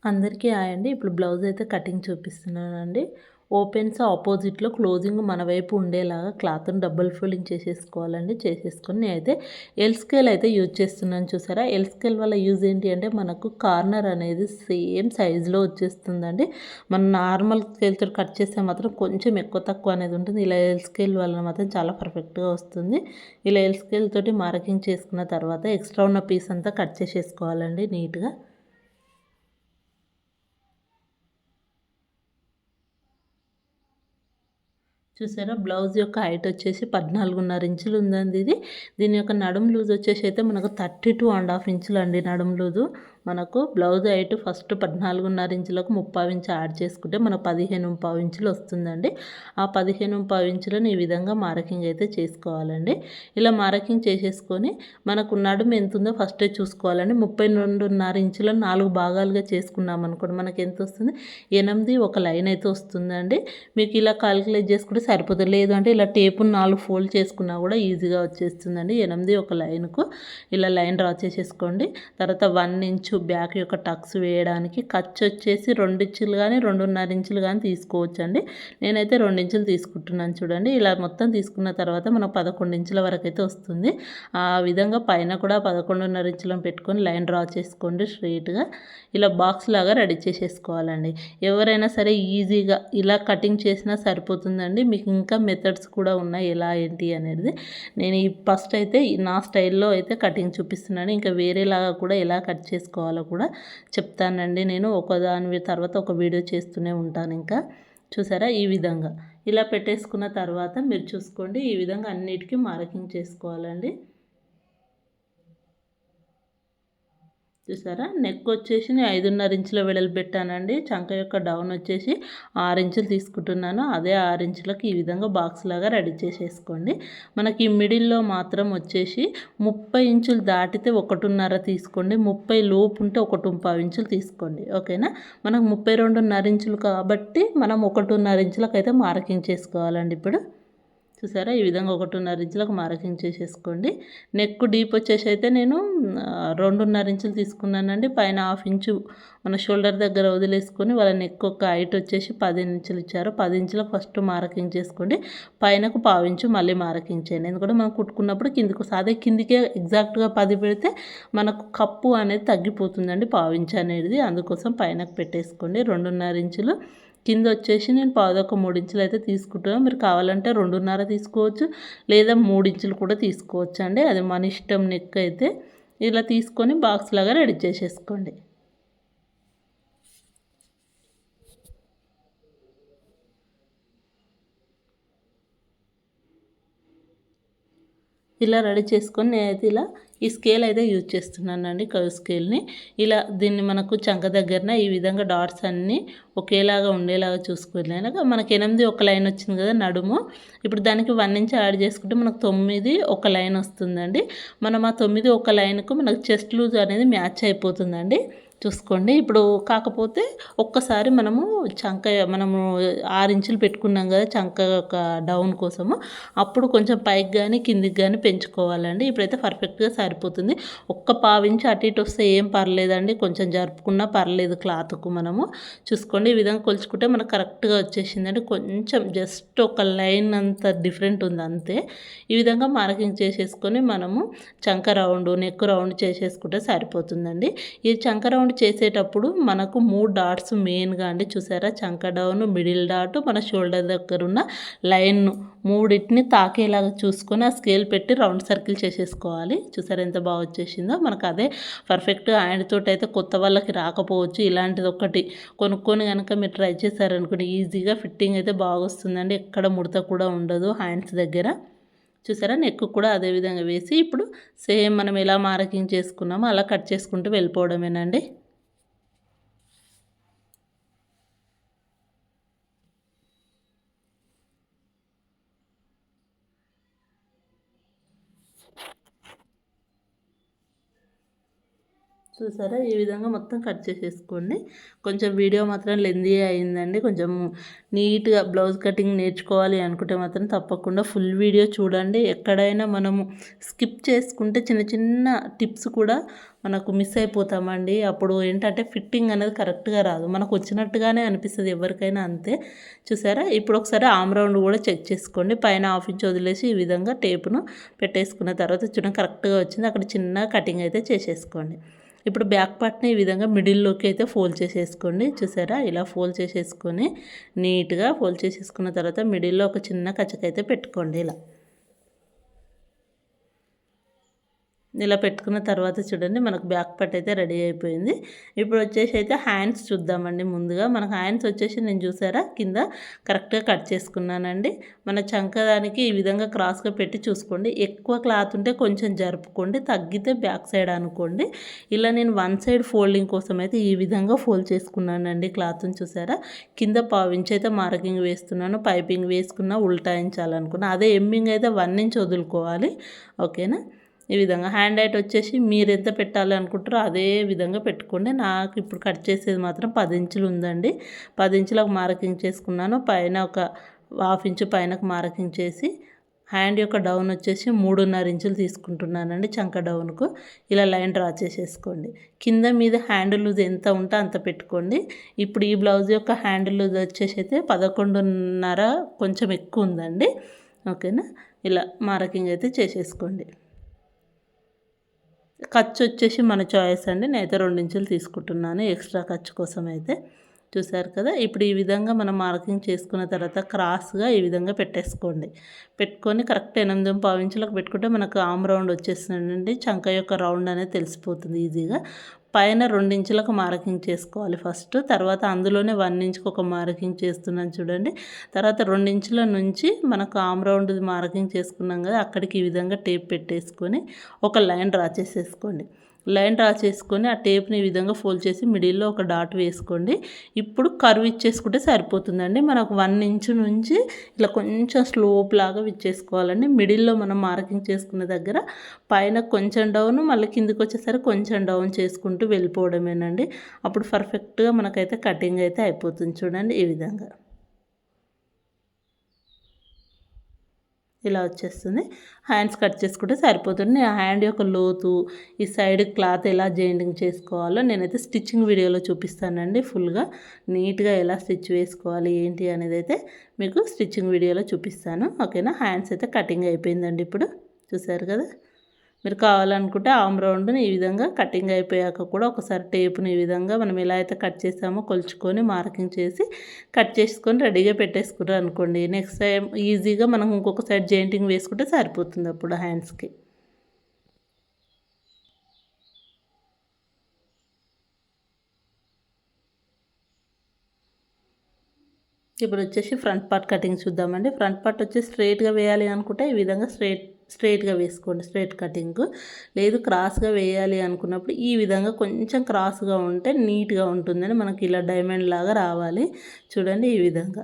అందరికీ హాయ్ అండి. ఇప్పుడు బ్లౌజ్ అయితే కటింగ్ చూపిస్తున్నానండి. ఓపెన్స్ ఆపోజిట్‌లో క్లోజింగ్ మన వైపు ఉండేలాగా క్లాత్‌ని డబుల్ ఫోల్డింగ్ చేసేసుకోవాలండి. చేసేసుకొని నేనైతే ఎల్ స్కేల్ అయితే యూజ్ చేస్తున్నాను చూసారా? ఎల్ స్కేల్ వల్ల యూజ్ ఏంటి అంటే మనకు కార్నర్ అనేది సేమ్ సైజులో వచ్చేస్తుందండి. మనం నార్మల్ స్కేల్‌తో కట్ చేస్తే మాత్రం కొంచెం ఎక్కువ తక్కువ అనేది ఉంటుంది. ఇలా ఎల్ స్కేల్ వల్ల మాత్రం చాలా పర్ఫెక్ట్‌గా వస్తుంది. ఇలా ఎల్ స్కేల్ తోటి మార్కింగ్ చేసుకున్న తర్వాత ఎక్స్ట్రా ఉన్న పీస్ అంతా కట్ చేసేసుకోవాలండి నీట్‌గా. చూసారా బ్లౌజ్ యొక్క హైట్ వచ్చేసి 14.5 ఇంచులు ఉందండి ఇది. దీని యొక్క నడుము లూజ్ వచ్చేసి అయితే మనకు 32.5 ఇంచులు అండి నడుము లూజు. మనకు blouse height first 14.5 ఇంచులకు 3/4 inch add చేసుకుంటే మనకు 15.5 ఇంచులు వస్తుందండి. ఆ 15.5 ఇంచులను ఈ విధంగా మార్కింగ్ అయితే చేసుకోవాలండి. ఇలా మార్కింగ్ చేసేసుకొని మనకు నడుము ఎంత ఉందో ఫస్టే చూసుకోవాలండి. 32.5 ఇంచులను 4 భాగాలుగా చేసుకున్నాం అనుకోండి మనకి ఎంత వస్తుంది? 8 ఒక లైన్ అయితే వస్తుందండి. మీకు ఇలా కాలిక్యులేట్ చేసుకుంటే సరిపోతుంది. లేదు అంటే ఇలా టేపుని 4 ఫోల్డ్ చేసుకున్నా కూడా ఈజీగా వచ్చేస్తుందండి. 8 ఒక లైన్‌కు ఇలా లైన్ డ్రా చేసేసుకోండి. తర్వాత 1 ఇంచు బ్యాక్ యొక్క టక్స్ వేయడానికి ఖర్చు వచ్చేసి 2 ఇంచులు గానీ, 2.5 ఇంచులు గానీ తీసుకోవచ్చండి. నేనైతే 2 ఇంచులు తీసుకుంటున్నాను చూడండి. ఇలా మొత్తం తీసుకున్న తర్వాత మనకు 11 ఇంచుల వరకైతే వస్తుంది. ఆ విధంగా పైన కూడా 11.5 ఇంచులను పెట్టుకొని లైన్ డ్రా చేసుకోండి స్ట్రెయిట్‌గా. ఇలా బాక్స్ లాగా రెడీ చేసేసుకోవాలండి. ఎవరైనా సరే ఈజీగా ఇలా కటింగ్ చేసినా సరిపోతుందండి. మీకు ఇంకా మెథడ్స్ కూడా ఉన్నాయి ఎలా ఏంటి అనేది. నేను ఈ ఫస్ట్ అయితే నా స్టైల్‌లో అయితే కటింగ్ చూపిస్తున్నాను. ఇంకా వేరేలాగా కూడా ఎలా కట్ చేసుకోవాలో కూడా చెప్తానండి. నేను ఒకదాని తర్వాత ఒక వీడియో చేస్తూనే ఉంటాను ఇంకా. చూసారా ఈ విధంగా. ఇలా పెట్టేసుకున్న తర్వాత మీరు చూసుకోండి ఈ విధంగా అన్నిటికీ మార్కింగ్ చేసుకోవాలండి. చూసారా నెక్ వచ్చేసి నేను 5.5 ఇంచుల వెడల్పు పెట్టానండి. చంక యొక్క డౌన్ వచ్చేసి 6 ఇంచులు తీసుకుంటున్నాను. అదే 6 ఇంచులకు ఈ విధంగా బాక్స్ లాగా రెడీ చేసేసుకోండి. మనకి ఈ మిడిల్‌లో మాత్రం వచ్చేసి 30 ఇంచులు దాటితే 1.5 తీసుకోండి. 30 లోపు ఉంటే 1.5 ఇంచులు తీసుకోండి. ఓకేనా? మనకు 32.5 ఇంచులు కాబట్టి మనం 1.5 ఇంచులకైతే మార్కింగ్ చేసుకోవాలండి ఇప్పుడు. చూసారా ఈ విధంగా 1.5 ఇంచులకు మార్కింగ్ చేసేసుకోండి. నెక్ డీప్ వచ్చేసి అయితే నేను 2.5 ఇంచులు తీసుకున్నానండి. పైన హాఫ్ ఇంచు మన షోల్డర్ దగ్గర వదిలేసుకొని వాళ్ళ నెక్ యొక్క హైట్ వచ్చేసి 10 ఇంచులు ఇచ్చారు. 10 ఇంచులకు ఫస్ట్ మార్కింగ్ చేసుకోండి. పైనకు పావు ఇంచు మళ్ళీ మార్కింగ్ చేయండి. ఎందుకంటే మనం కుట్టుకున్నప్పుడు కిందికి అదే కిందికే ఎగ్జాక్ట్గా 10 పెడితే మనకు కప్పు అనేది తగ్గిపోతుందండి పావు ఇంచు అనేది. అందుకోసం పైనకు పెట్టేసుకోండి. 2.5 ఇంచులు కింద వచ్చేసి నేను పాదొక 3 ఇంచులు అయితే తీసుకుంటున్నాను. మీరు కావాలంటే 2.5 తీసుకోవచ్చు లేదా 3 ఇంచులు కూడా తీసుకోవచ్చు అండి. అది మన ఇష్టం నెక్ అయితే. ఇలా తీసుకొని బాక్స్ లాగా రెడీ చేసేసుకోండి. ఇలా రెడీ చేసుకొని నేనైతే ఇలా ఈ స్కేల్ అయితే యూజ్ చేస్తున్నానండి కర్వ్ స్కేల్ని. ఇలా దీన్ని మనకు చంక దగ్గరన ఈ విధంగా డాట్స్ అన్నీ ఒకేలాగా ఉండేలాగా చూసుకునేలాగా మనకి 8 ఒక లైన్ వచ్చింది కదా నడుము. ఇప్పుడు దానికి 1 ఇంచ్ యాడ్ చేసుకుంటే మనకు 9 ఒక లైన్ వస్తుందండి. మనం ఆ 9 ఒక లైన్కు మనకు చెస్ట్ లూజ్ అనేది మ్యాచ్ అయిపోతుందండి. చూసుకోండి. ఇప్పుడు కాకపోతే ఒక్కసారి మనము 6 ఇంచులు పెట్టుకున్నాం కదా చంక యొక్క డౌన్ కోసము. అప్పుడు కొంచెం పైకి గానీ, కిందికి గానీ పెంచుకోవాలండి. ఇప్పుడైతే పర్ఫెక్ట్‌గా సరిపోతుంది. ఒక్క పావించి అటు ఇటు వస్తే ఏం పర్లేదండి. కొంచెం జరుపుకున్నా పర్లేదు క్లాత్‌కు మనము. చూసుకోండి ఈ విధంగా కొలుచుకుంటే మనకు కరెక్ట్‌గా వచ్చేసిందండి. కొంచెం జస్ట్ ఒక లైన్ అంత డిఫరెంట్ ఉంది అంతే. ఈ విధంగా మార్కింగ్ చేసేసుకొని మనము చంక రౌండ్, నెక్ రౌండ్ చేసేసుకుంటే సరిపోతుందండి. ఈ చంక రౌండ్ చేసేటప్పుడు మనకు 3 డాట్స్ మెయిన్‌గా అండి చూసారా చంక డౌన్, మిడిల్ డాట్, మన షోల్డర్ దగ్గర ఉన్న లైన్ మూడిటిని తాకేలాగా చూసుకొని ఆ స్కేల్ పెట్టి రౌండ్ సర్కిల్ చేసేసుకోవాలి. చూసారా ఎంత బాగా వచ్చేసిందో. మనకు అదే పర్ఫెక్ట్‌గా హ్యాండ్ తోటి అయితే కొత్త వాళ్ళకి రాకపోవచ్చు. ఇలాంటిది ఒకటి కొనుక్కొని కనుక మీరు ట్రై చేశారనుకోండి ఈజీగా ఫిట్టింగ్ అయితే బాగొస్తుందండి. ఎక్కడ ముడత కూడా ఉండదు హ్యాండ్స్ దగ్గర. చూసారా నెక్ కూడా అదే విధంగా వేసి ఇప్పుడు సేమ్ మనం ఎలా మార్కింగ్ చేసుకున్నామో అలా కట్ చేసుకుంటూ వెళ్ళిపోవడమేనండి. చూసారా ఈ విధంగా మొత్తం కట్ చేసేసుకోండి. కొంచెం వీడియో మాత్రం లెందీ అయిందండి. కొంచెం నీట్గా బ్లౌజ్ కటింగ్ నేర్చుకోవాలి అనుకుంటే మాత్రం తప్పకుండా ఫుల్ వీడియో చూడండి. ఎక్కడైనా మనము స్కిప్ చేసుకుంటే చిన్న చిన్న టిప్స్ కూడా మనకు మిస్ అయిపోతామండి. అప్పుడు ఏంటంటే ఫిట్టింగ్ అనేది కరెక్ట్గా రాదు, మనకు వచ్చినట్టుగానే అనిపిస్తుంది ఎవరికైనా అంతే. చూసారా ఇప్పుడు ఒకసారి ఆమ్ రౌండ్ కూడా చెక్ చేసుకోండి. పైన హాఫ్ ఇంచ్ వదిలేసి ఈ విధంగా టేపును పెట్టేసుకున్న తర్వాత చూడండి కరెక్ట్గా వచ్చింది. అక్కడ చిన్న కటింగ్ అయితే చేసేసుకోండి. ఇప్పుడు బ్యాక్ పార్ట్ని ఈ విధంగా మిడిల్లోకి అయితే ఫోల్డ్ చేసేసుకోండి. చూసారా ఇలా ఫోల్డ్ చేసేసుకొని నీట్గా ఫోల్డ్ చేసేసుకున్న తర్వాత మిడిల్లో ఒక చిన్న కచ్చకైతే పెట్టుకోండి. ఇలా పెట్టుకున్న తర్వాత చూడండి మనకు బ్యాక్ పార్ట్ అయితే రెడీ అయిపోయింది. ఇప్పుడు వచ్చేసి అయితే హ్యాండ్స్ చూద్దామండి. ముందుగా మనకు హ్యాండ్స్ వచ్చేసి నేను చూసారా కింద కరెక్ట్గా కట్ చేసుకున్నానండి. మన చంకదానికి ఈ విధంగా క్రాస్గా పెట్టి చూసుకోండి. ఎక్కువ క్లాత్ ఉంటే కొంచెం జరుపుకోండి, తగ్గితే బ్యాక్ సైడ్ అనుకోండి. ఇలా నేను వన్ సైడ్ ఫోల్డింగ్ కోసం అయితే ఈ విధంగా ఫోల్డ్ చేసుకున్నానండి. క్లాత్ని చూసారా కింద పావించి అయితే మార్కింగ్ వేస్తున్నాను. పైపింగ్ వేసుకున్నా ఉల్టాయించాలనుకున్నా. అదే ఎమ్మింగ్ అయితే 1 ఇంచ్ వదులుకోవాలి. ఓకేనా. ఈ విధంగా హ్యాండ్ హైట్ వచ్చేసి మీరు ఎంత పెట్టాలి అనుకుంటారో అదే విధంగా పెట్టుకోండి. నాకు ఇప్పుడు కట్ చేసేది మాత్రం 10 ఇంచులు ఉందండి. 10 ఇంచులకు మార్కింగ్ చేసుకున్నాను. పైన ఒక హాఫ్ ఇంచు పైనకు మార్కింగ్ చేసి హ్యాండ్ యొక్క డౌన్ వచ్చేసి 3.5 ఇంచులు తీసుకుంటున్నానండి. చంక డౌన్కు ఇలా లైన్ డ్రా చేసేసుకోండి. కింద మీద హ్యాండ్ లూజ్ ఎంత ఉంటే అంత పెట్టుకోండి. ఇప్పుడు ఈ బ్లౌజ్ యొక్క హ్యాండ్ లూజ్ వచ్చేసి అయితే 11.5 కొంచెం ఎక్కువ ఉందండి. ఓకేనా. ఇలా మార్కింగ్ అయితే చేసేసుకోండి. ఖర్చు వచ్చేసి మన చాయిస్ అండి. నేనైతే 2 ఇంచులు తీసుకుంటున్నాను ఎక్స్ట్రా ఖర్చు కోసం అయితే. చూసారు కదా. ఇప్పుడు ఈ విధంగా మనం మార్కింగ్ చేసుకున్న తర్వాత క్రాస్గా ఈ విధంగా పెట్టేసుకోండి. పెట్టుకొని కరెక్ట్ 8.5 ఇంచులకు పెట్టుకుంటే మనకు ఆమ్ రౌండ్ వచ్చేస్తుందండి. చంక యొక్క రౌండ్ అనేది తెలిసిపోతుంది ఈజీగా. పైన 2 ఇంచులకు మార్కింగ్ చేసుకోవాలి ఫస్ట్. తర్వాత అందులోనే 1 ఇంచుకి ఒక మార్కింగ్ చేస్తున్నాను చూడండి. తర్వాత 2 ఇంచుల నుంచి మనకు ఆమ్ రౌండ్ మార్కింగ్ చేసుకున్నాం కదా, అక్కడికి ఈ విధంగా టేప్ పెట్టేసుకొని ఒక లైన్ డ్రా చేసేసుకోండి. లైన్ డ్రా చేసుకొని ఆ టేప్ని ఈ విధంగా ఫోల్డ్ చేసి మిడిల్లో ఒక డాట్ వేసుకోండి. ఇప్పుడు కర్వ్ ఇచ్చేసుకుంటే సరిపోతుందండి. మనకు 1 ఇంచు నుంచి ఇలా కొంచెం స్లోప్ లాగా ఇచ్చేసుకోవాలండి. మిడిల్లో మనం మార్కింగ్ చేసుకున్న దగ్గర పైన కొంచెం డౌన్, మళ్ళీ కిందికి వచ్చేసరికి కొంచెం డౌన్ చేసుకుంటూ వెళ్ళిపోవడమేనండి. అప్పుడు పర్ఫెక్ట్గా మనకైతే కటింగ్ అయితే అయిపోతుంది. చూడండి ఈ విధంగా ఇలా వచ్చేస్తుంది. హ్యాండ్స్ కట్ చేసుకుంటే సరిపోతుంది. నేను హ్యాండ్ యొక్క లోతు, ఈ సైడ్ క్లాత్ ఎలా జాయింటింగ్ చేసుకోవాలో నేనైతే స్టిచ్చింగ్ వీడియోలో చూపిస్తానండి. ఫుల్గా నీట్గా ఎలా స్టిచ్ వేసుకోవాలి ఏంటి అనేది అయితే మీకు స్టిచ్చింగ్ వీడియోలో చూపిస్తాను. ఓకేనా. హ్యాండ్స్ అయితే కటింగ్ అయిపోయిందండి. ఇప్పుడు చూసారు కదా. మీరు కావాలనుకుంటే ఆమ్ రౌండ్ని ఈ విధంగా కటింగ్ అయిపోయాక కూడా ఒకసారి టేప్ని ఈ విధంగా మనం ఎలా అయితే కట్ చేసామో కొలుచుకొని మార్కింగ్ చేసి కట్ చేసుకొని రెడీగా పెట్టేసుకున్నారు అనుకోండి. నెక్స్ట్ టైం ఈజీగా మనం ఇంకొక సైడ్ జాయింటింగ్ వేసుకుంటే సరిపోతుంది అప్పుడు హ్యాండ్స్కి. ఇప్పుడు వచ్చేసి ఫ్రంట్ పార్ట్ కటింగ్ చూద్దామండి. ఫ్రంట్ పార్ట్ వచ్చి స్ట్రైట్గా వేయాలి అనుకుంటే ఈ విధంగా స్ట్రైట్గా వేసుకోండి, స్ట్రైట్ కటింగ్. లేదు క్రాస్గా వేయాలి అనుకున్నప్పుడు ఈ విధంగా కొంచెం క్రాస్గా ఉంటే నీట్గా ఉంటుందని మనకి ఇలా డైమండ్ లాగా రావాలి. చూడండి ఈ విధంగా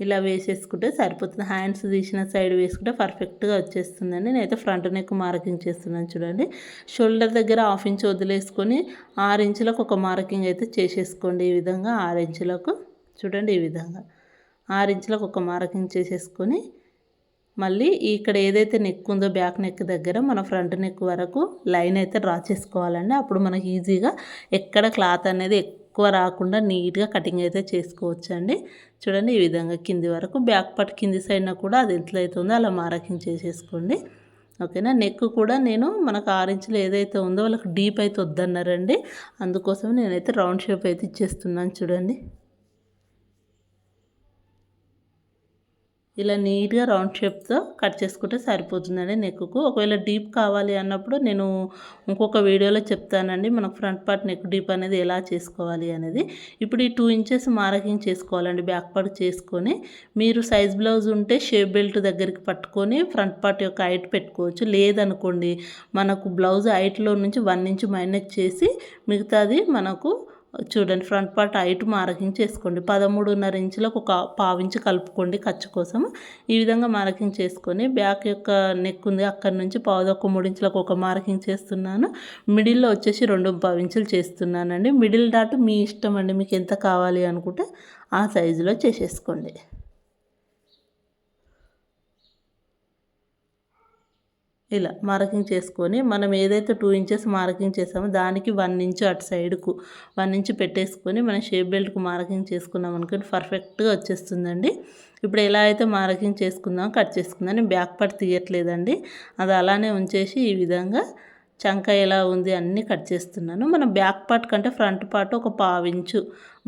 ఇలా వేసేసుకుంటే సరిపోతుంది. హ్యాండ్స్ తీసిన సైడ్ వేసుకుంటే పర్ఫెక్ట్గా వచ్చేస్తుందండి. నేనైతే ఫ్రంట్ నెక్ మార్కింగ్ చేస్తున్నాను చూడండి. షోల్డర్ దగ్గర హాఫ్ ఇంచ్ వదిలేసుకొని 6 ఇంచులకు ఒక మార్కింగ్ అయితే చేసేసుకోండి. ఈ విధంగా 6 ఇంచులకు చూడండి. ఈ విధంగా 6 ఇంచులకు ఒక మార్కింగ్ చేసేసుకొని మళ్ళీ ఇక్కడ ఏదైతే నెక్ ఉందో బ్యాక్ నెక్ దగ్గర మన ఫ్రంట్ నెక్ వరకు లైన్ అయితే డ్రా చేసుకోవాలండి. అప్పుడు మనకి ఈజీగా ఎక్కడ క్లాత్ అనేది ఎక్కువ రాకుండా నీట్గా కటింగ్ అయితే చేసుకోవచ్చండి. చూడండి ఈ విధంగా కింది వరకు బ్యాక్ పార్ట్ కింది సైడ్న కూడా అది ఎంత అవుతుందో అలా మార్కింగ్ చేసేసుకోండి. ఓకేనా. నెక్ కూడా నేను మనకు 6 ఇంచులు ఏదైతే ఉందో వాళ్ళకి డీప్ అయితే వద్దన్నారండి. అందుకోసం నేనైతే రౌండ్ షేప్ అయితే ఇచ్చేస్తున్నాను చూడండి. ఇలా నీట్గా రౌండ్ షేప్తో కట్ చేసుకుంటే సరిపోతుందండి నెక్కు. ఒకవేళ డీప్ కావాలి అన్నప్పుడు నేను ఇంకొక వీడియోలో చెప్తానండి మనకు ఫ్రంట్ పార్ట్ నెక్ డీప్ అనేది ఎలా చేసుకోవాలి అనేది. ఇప్పుడు ఈ 2 ఇంచెస్ మార్కింగ్ చేసుకోవాలండి బ్యాక్ పార్ట్ చేసుకొని. మీరు సైజ్ బ్లౌజ్ ఉంటే షేప్ బెల్ట్ దగ్గరికి పట్టుకొని ఫ్రంట్ పార్ట్ యొక్క హైట్ పెట్టుకోవచ్చు. లేదనుకోండి మనకు బ్లౌజ్ హైట్లో నుంచి 1 ఇంచ్ మైనస్ చేసి మిగతాది మనకు చూడండి ఫ్రంట్ పార్ట్ హైట్ మార్కింగ్ చేసుకోండి. 13.5 ఇంచులకు ఒక పావించి కలుపుకోండి ఖర్చు కోసం. ఈ విధంగా మార్కింగ్ చేసుకొని బ్యాక్ యొక్క నెక్ ఉంది అక్కడి నుంచి 3 ఇంచులకు ఒక మార్కింగ్ చేస్తున్నాను. మిడిల్లో వచ్చేసి 2.5 ఇంచులు చేస్తున్నానండి. మిడిల్ డాట్ మీ ఇష్టం అండి, మీకు ఎంత కావాలి అనుకుంటే ఆ సైజులో చేసేసుకోండి. ఇలా మార్కింగ్ చేసుకొని మనం ఏదైతే 2 ఇంచెస్ మార్కింగ్ చేసామో దానికి 1 ఇంచు అటు సైడ్కు 1 ఇంచు పెట్టేసుకొని మనం షేప్ బెల్ట్కు మార్కింగ్ చేసుకున్నాం అనుకోండి పర్ఫెక్ట్గా వచ్చేస్తుందండి. ఇప్పుడు ఎలా అయితే మార్కింగ్ చేసుకుందాం కట్ చేసుకుందాం. నేను బ్యాక్ పార్ట్ తీయట్లేదండి, అది అలానే ఉంచేసి ఈ విధంగా చంక ఎలా ఉంది అన్నీ కట్ చేస్తున్నాను. మనం బ్యాక్ పార్ట్ కంటే ఫ్రంట్ పార్ట్ ఒక 1/2 ఇంచు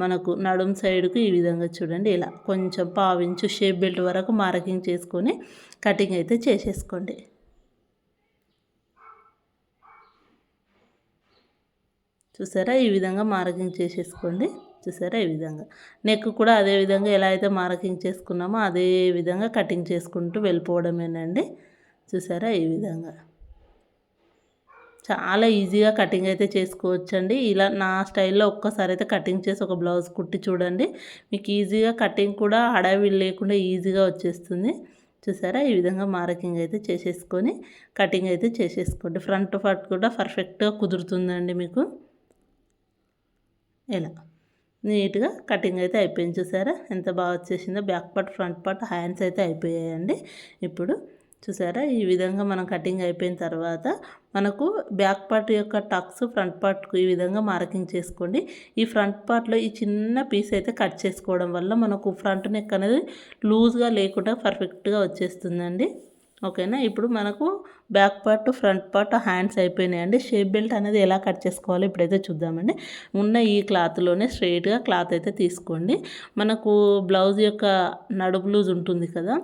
మనకు నడుం సైడ్కు ఈ విధంగా చూడండి ఇలా కొంచెం 1/2 ఇంచు షేప్ బెల్ట్ వరకు మార్కింగ్ చేసుకొని కటింగ్ అయితే చేసేసుకోండి. చూసారా ఈ విధంగా మార్కింగ్ చేసేసుకోండి. చూసారా ఈ విధంగా నెక్ కూడా అదే విధంగా ఎలా అయితే మార్కింగ్ చేసుకున్నామో అదే విధంగా కటింగ్ చేసుకుంటూ వెళ్ళిపోవడమేనండి. చూసారా ఈ విధంగా చాలా ఈజీగా కటింగ్ అయితే చేసుకోవచ్చండి. ఇలా నా స్టైల్లో ఒక్కసారి అయితే కటింగ్ చేసి ఒక బ్లౌజ్ కుట్టి చూడండి, మీకు ఈజీగా కటింగ్ కూడా హడావిడి లేకుండా ఈజీగా వచ్చేస్తుంది. చూసారా ఈ విధంగా మార్కింగ్ అయితే చేసేసుకొని కటింగ్ అయితే చేసేసుకోండి. ఫ్రంట్ పార్ట్ కూడా పర్ఫెక్ట్గా కుదురుతుందండి మీకు. ఇలా నీట్గా కటింగ్ అయితే అయిపోయింది. చూసారా ఎంత బాగా వచ్చేసిందో. Back part front part hands అయితే అయిపోయాయండి. ఇప్పుడు చూసారా ఈ విధంగా మనం కటింగ్ అయిపోయిన తర్వాత మనకు బ్యాక్ పార్ట్ యొక్క టక్స్ ఫ్రంట్ పార్ట్కు ఈ విధంగా మార్కింగ్ చేసుకోండి. ఈ ఫ్రంట్ పార్ట్లో ఈ చిన్న పీస్ అయితే కట్ చేసుకోవడం వల్ల మనకు ఫ్రంట్ నెక్ అనేది లూజ్గా లేకుండా పర్ఫెక్ట్గా వచ్చేస్తుందండి. ఓకేనా. ఇప్పుడు మనకు back part front part hands అయిపోయినాయండి. షేప్ బెల్ట్ అనేది ఎలా కట్ చేసుకోవాలో ఇప్పుడైతే చూద్దామండి. ఉన్న ఈ క్లాత్లోనే స్ట్రైట్గా క్లాత్ అయితే తీసుకోండి. మనకు బ్లౌజ్ యొక్క నడుము లూజ్ ఉంటుంది కదా,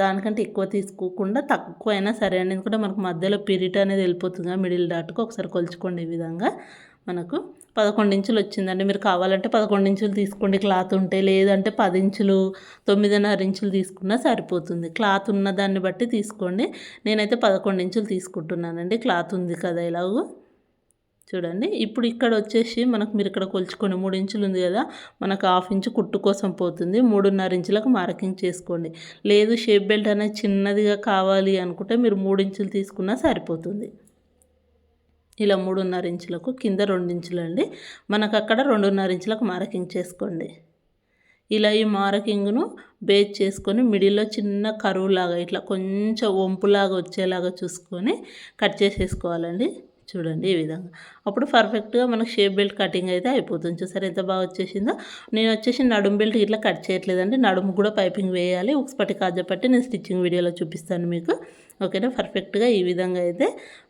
దానికంటే ఎక్కువ తీసుకోకుండా తక్కువ అయినా సరే అండి, ఎందుకంటే మనకు మధ్యలో పిరిట్ అనేది వెళ్ళిపోతుంది మిడిల్ డాట్కు. ఒకసారి కొలుచుకోండి ఈ విధంగా. మనకు 11 ఇంచులు వచ్చిందండి. మీరు కావాలంటే 11 ఇంచులు తీసుకోండి క్లాత్ ఉంటే, లేదంటే 10 ఇంచులు 9.5 ఇంచులు తీసుకున్నా సరిపోతుంది. క్లాత్ ఉన్న దాన్ని బట్టి తీసుకోండి. నేనైతే 11 ఇంచులు తీసుకుంటున్నానండి, క్లాత్ ఉంది కదా ఇలాగూ. చూడండి ఇప్పుడు ఇక్కడ వచ్చేసి మనకు మీరు ఇక్కడ కొలుచుకోండి 3 ఇంచులు ఉంది కదా, మనకు 1/2 ఇంచు కుట్టు కోసం పోతుంది. 3.5 ఇంచులకు మార్కింగ్ చేసుకోండి. లేదు షేప్ బెల్ట్ అనేది చిన్నదిగా కావాలి అనుకుంటే మీరు 3 ఇంచులు తీసుకున్నా సరిపోతుంది. ఇలా 3.5 ఇంచులకు కింద 2 ఇంచులు అండి, మనకు అక్కడ 2.5 ఇంచులకు మార్కింగ్ చేసుకోండి. ఇలా ఈ మార్కింగ్ను బేస్ చేసుకొని మిడిల్లో చిన్న కరువు లాగా ఇట్లా కొంచెం వంపులాగా వచ్చేలాగా చూసుకొని కట్ చేసేసుకోవాలండి. చూడండి ఈ విధంగా. అప్పుడు పర్ఫెక్ట్గా మనకు షేప్ బెల్ట్ కటింగ్ అయితే అయిపోతుంది. చూసారు ఎంత బాగా వచ్చేసిందో. నేను వచ్చేసి నడుము బెల్ట్ ఇట్లా కట్ చేయట్లేదండి, నడుము కూడా పైపింగ్ వేయాలి. ఉక్స్పట్టి కాజపట్టి నేను స్టిచ్చింగ్ వీడియోలో చూపిస్తాను మీకు. ఓకేనా. పర్ఫెక్ట్గా ఈ విధంగా అయితే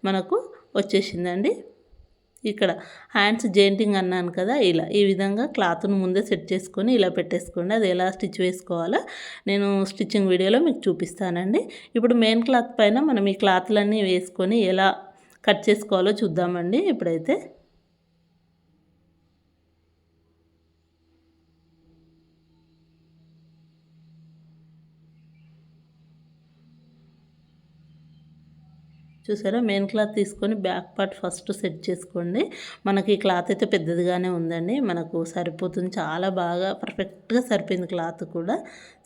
మనకు వచ్చేసిందండి. ఇక్కడ హ్యాండ్స్ జెయింటింగ్ అన్నాను కదా, ఇలా ఈ విధంగా క్లాత్ను ముందే సెట్ చేసుకొని ఇలా పెట్టేసుకోండి. అది ఎలా స్టిచ్ వేసుకోవాలో నేను స్టిచ్చింగ్ వీడియోలో మీకు చూపిస్తానండి. ఇప్పుడు మెయిన్ క్లాత్ పైన మనం ఈ క్లాత్లన్నీ వేసుకొని ఎలా కట్ చేసుకోవాలో చూద్దామండి ఇప్పుడైతే. చూసారా మెయిన్ క్లాత్ తీసుకొని బ్యాక్ పార్ట్ ఫస్ట్ సెట్ చేసుకోండి. మనకి ఈ క్లాత్ అయితే పెద్దదిగానే ఉందండి, మనకు సరిపోతుంది. చాలా బాగా పర్ఫెక్ట్గా సరిపోయింది క్లాత్ కూడా.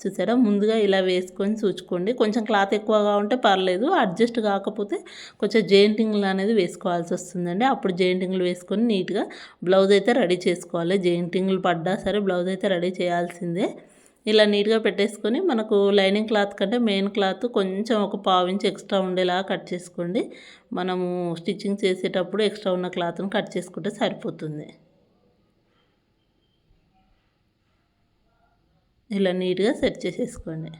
చూసారా ముందుగా ఇలా వేసుకొని చూసుకోండి. కొంచెం క్లాత్ ఎక్కువగా ఉంటే పర్లేదు, అడ్జస్ట్ కాకపోతే కొంచెం జెయింటింగ్లు అనేది వేసుకోవాల్సి వస్తుందండి. అప్పుడు జెయింటింగ్లు వేసుకొని నీట్గా బ్లౌజ్ అయితే రెడీ చేసుకోవాలి. జెయింటింగ్లు పడ్డా సరే బ్లౌజ్ అయితే రెడీ చేయాల్సిందే. ఇలా నీట్గా పెట్టేసుకొని మనకు లైనింగ్ క్లాత్ కంటే మెయిన్ క్లాత్ కొంచెం ఒక 1/2 ఇంచ్ ఎక్స్ట్రా ఉండేలా కట్ చేసుకోండి. మనము స్టిచ్చింగ్ చేసేటప్పుడు ఎక్స్ట్రా ఉన్న క్లాత్ను కట్ చేసుకుంటే సరిపోతుంది. ఇలా నీట్గా సెట్ చేసేసుకోండి.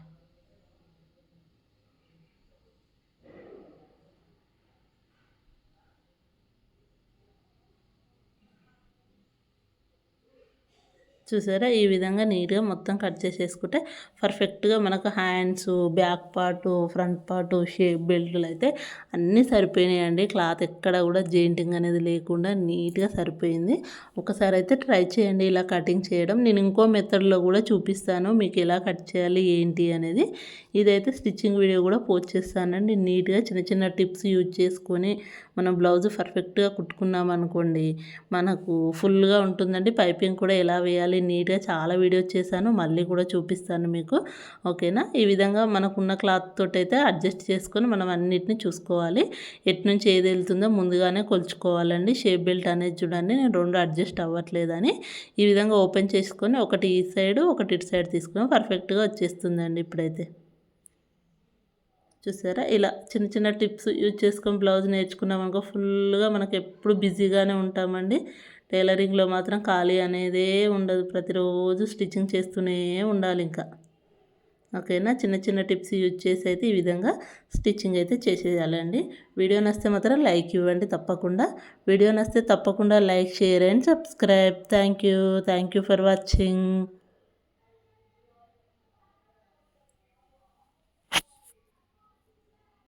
చూసారా ఈ విధంగా నీట్గా మొత్తం కట్ చేసేసుకుంటే పర్ఫెక్ట్గా మనకు hands, back part, front part, shape బెల్ట్లు అయితే అన్నీ సరిపోయినాయండి. క్లాత్ ఎక్కడ కూడా జెయింటింగ్ అనేది లేకుండా నీట్గా సరిపోయింది. ఒకసారి అయితే ట్రై చేయండి ఇలా కటింగ్ చేయడం. నేను ఇంకో మెథడ్లో కూడా చూపిస్తాను మీకు ఎలా కట్ చేయాలి ఏంటి అనేది. ఇదైతే స్టిచ్చింగ్ వీడియో కూడా పోస్ట్ చేస్తానండి. నీట్గా చిన్న చిన్న టిప్స్ యూజ్ చేసుకొని మనం బ్లౌజ్ పర్ఫెక్ట్గా కుట్టుకున్నాం అనుకోండి, మనకు ఫుల్గా ఉంటుందండి. పైపింగ్ కూడా ఎలా వేయాలి నీట్గా చాలా వీడియోస్ చేశాను, మళ్ళీ కూడా చూపిస్తాను మీకు. ఓకేనా, ఈ విధంగా మనకున్న క్లాత్ తోటి అయితే అడ్జస్ట్ చేసుకొని మనం అన్నిటిని చూసుకోవాలి. ఎటు నుంచి ఏది వెళ్తుందో ముందుగానే కొలుచుకోవాలండి. షేప్ బెల్ట్ అనేది చూడండి నేను 2 అడ్జస్ట్ అవ్వట్లేదని ఈ విధంగా ఓపెన్ చేసుకొని ఒకటి ఈ సైడ్ ఒకటి ఇటు సైడ్ తీసుకుని పర్ఫెక్ట్గా వచ్చేస్తుందండి. ఇప్పుడైతే చూసారా ఇలా చిన్న చిన్న టిప్స్ యూజ్ చేసుకొని బ్లౌజ్ నేర్చుకున్నాం అనుకో ఫుల్గా మనకు ఎప్పుడు బిజీగానే ఉంటామండి. టైలరింగ్లో మాత్రం ఖాళీ అనేదే ఉండదు. ప్రతిరోజు స్టిచ్చింగ్ చేస్తూనే ఉండాలి ఇంకా. ఓకేనా, చిన్న చిన్న టిప్స్ యూజ్ చేసి అయితే ఈ విధంగా స్టిచ్చింగ్ అయితే చేసేయాలండి. వీడియో నచ్చితే మాత్రం లైక్ ఇవ్వండి తప్పకుండా. వీడియో నచ్చితే తప్పకుండా like, share and subscribe. Thank you for watching.